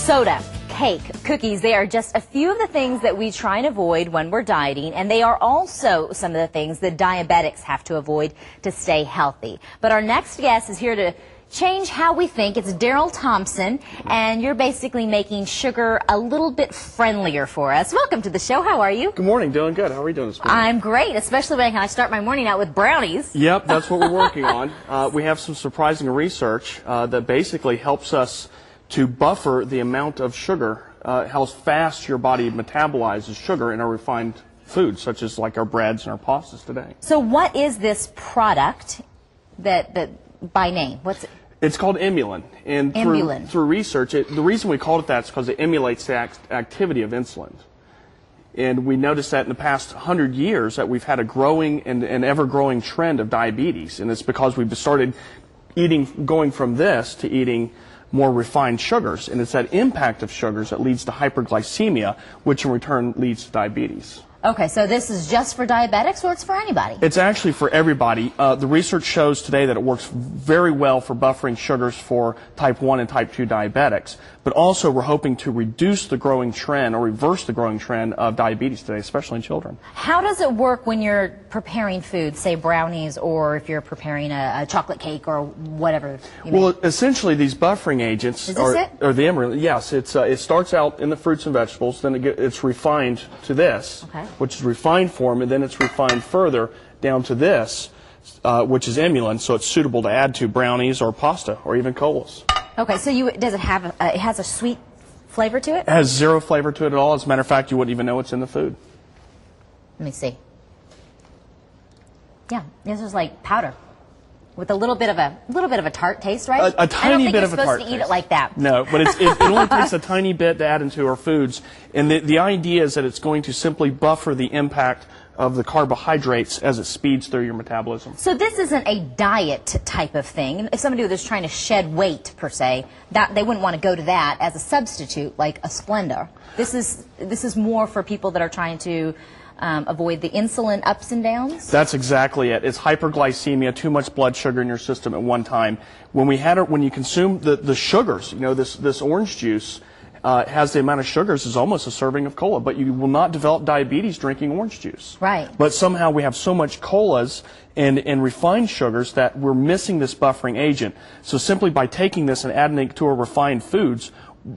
Soda, cake, cookies, they are just a few of the things that we try and avoid when we're dieting, and they are also some of the things that diabetics have to avoid to stay healthy. But our next guest is here to change how we think. It's Daryl Thompson, and you're basically making sugar a little bit friendlier for us. Welcome to the show. How are you? Good morning. Doing good. How are you doing this morning? I'm great, especially when I start my morning out with brownies. Yep, that's what we're working on. We have some surprising research that basically helps us to buffer the amount of sugar, how fast your body metabolizes sugar in our refined foods, such as like our breads and our pastas today. So what is this product that by name? What's it? It's called Emulin. And Emulin. Through research, the reason we called it that is because it emulates the activity of insulin. And we noticed that in the past 100 years that we've had a growing and ever-growing trend of diabetes. And it's because we've started going from this to eating more refined sugars. And it's that impact of sugars that leads to hyperglycemia, which in return leads to diabetes. Okay, so this is just for diabetics, or it's for anybody? It's actually for everybody. The research shows today that it works very well for buffering sugars for type 1 and type 2 diabetics. But also we're hoping to reduce the growing trend or reverse the growing trend of diabetes today, especially in children. How does it work when you're preparing food, say brownies, or if you're preparing a chocolate cake or whatever? Well, essentially these buffering agents are the Emulin. Yes, it starts out in the fruits and vegetables, then it's refined to this. Okay. Which is refined form, and then it's refined further down to this, which is Emulin, so it's suitable to add to brownies or pasta or even colas. Okay, so does it have it has a sweet flavor to it? It has zero flavor to it at all. As a matter of fact, you wouldn't even know it's in the food. Let me see. Yeah, this is like powder with a little bit of a tart taste, right? A tiny bit of a tart taste. I don't think you're supposed to eat it like that. No, but it only takes a tiny bit to add into our foods. And the idea is that it's going to simply buffer the impact of the carbohydrates as it speeds through your metabolism. So this isn't a diet type of thing. If somebody was trying to shed weight, per se, they wouldn't want to go to that as a substitute like a Splenda. This is more for people that are trying to avoid the insulin ups and downs? That's exactly it. It's hyperglycemia, too much blood sugar in your system at one time. When you consume the sugars, this orange juice has the amount of sugars as almost a serving of cola, but you will not develop diabetes drinking orange juice. Right. But somehow we have so much colas and refined sugars that we're missing this buffering agent. So simply by taking this and adding it to our refined foods,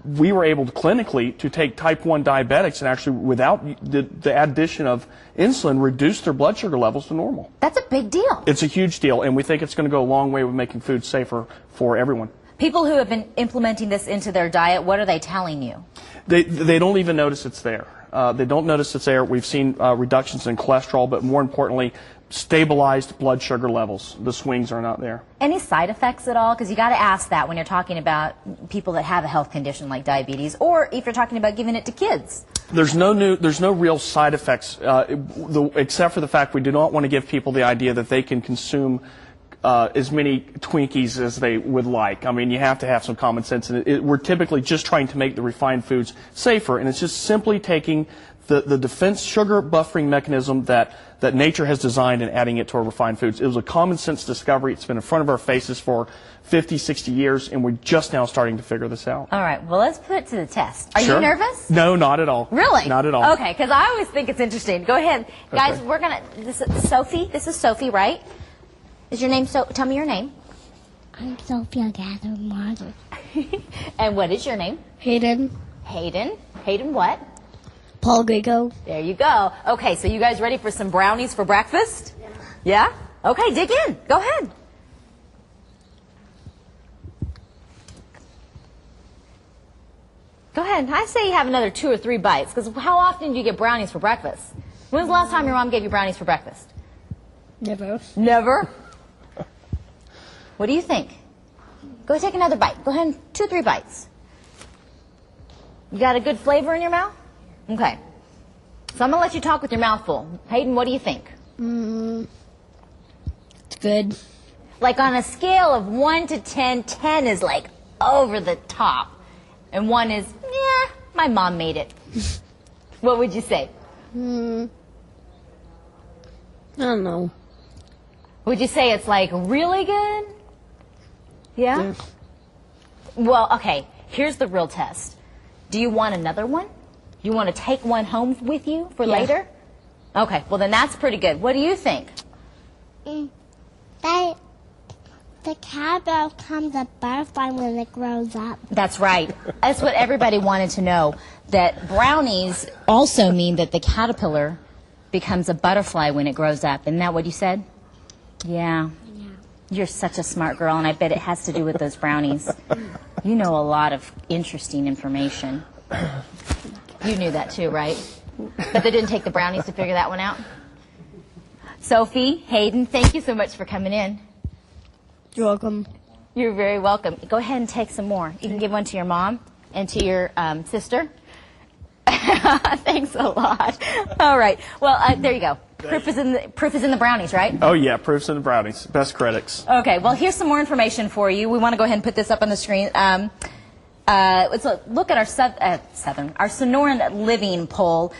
we were able to clinically to take type 1 diabetics and actually, without the addition of insulin, reduce their blood sugar levels to normal. That's a big deal. It's a huge deal, and we think it's going to go a long way with making food safer for everyone. People who have been implementing this into their diet, what are they telling you? They don't even notice it's there. They don't notice it's there. We've seen reductions in cholesterol, but more importantly, stabilized blood sugar levels. The swings are not there. Any side effects at all? Because you got to ask that when you're talking about people that have a health condition like diabetes, or if you're talking about giving it to kids. There's no real side effects, except for the fact we do not want to give people the idea that they can consume as many Twinkies as they would like. I mean, you have to have some common sense. And we're typically just trying to make the refined foods safer, and it's just simply taking the defense sugar buffering mechanism that nature has designed and adding it to our refined foods. It was a common sense discovery. It's been in front of our faces for 50, 60 years, and we're just now starting to figure this out. All right, well, let's put it to the test. Are Sure. you nervous? No, not at all. Really? Not at all. Okay, because I always think it's interesting. Go ahead. Guys, Okay. we're going to, this is Sophie, right? Is your name, tell me your name. I'm Sophia Catherine Martin. And what is your name? Hayden. Hayden. Hayden what? Paul Grigo. There you go. Okay, so you guys ready for some brownies for breakfast? Yeah? Okay, dig in. Go ahead. Go ahead. I say you have another 2 or 3 bites, because how often do you get brownies for breakfast? When's the last time your mom gave you brownies for breakfast? Never. Never? What do you think? Go take another bite. Go ahead, 2 or 3 bites. You got a good flavor in your mouth? Okay. So I'm going to let you talk with your mouth full. Hayden, what do you think? It's good. Like on a scale of 1 to 10, 10 is like over the top. And 1 is, yeah, my mom made it. What would you say? I don't know. Would you say it's like really good? Yeah? Well, okay, here's the real test. Do you want another one? You want to take one home with you for Yeah. later? Okay, well then that's pretty good. What do you think? The caterpillar becomes a butterfly when it grows up. That's right. That's what everybody wanted to know, that brownies also mean that the caterpillar becomes a butterfly when it grows up. Isn't that what you said? Yeah. You're such a smart girl, and I bet it has to do with those brownies. You know a lot of interesting information. You knew that too, right? But they didn't take the brownies to figure that one out? Sophie, Hayden, thank you so much for coming in. You're welcome. You're very welcome. Go ahead and take some more. You can give one to your mom and to your sister. Thanks a lot. All right. Well, there you go. Proof is in the brownies, right? Oh, yeah, proofs in the brownies. Best critics. Okay. Well, here's some more information for you. We want to go ahead and put this up on the screen. Let's look at our Sonoran Living poll.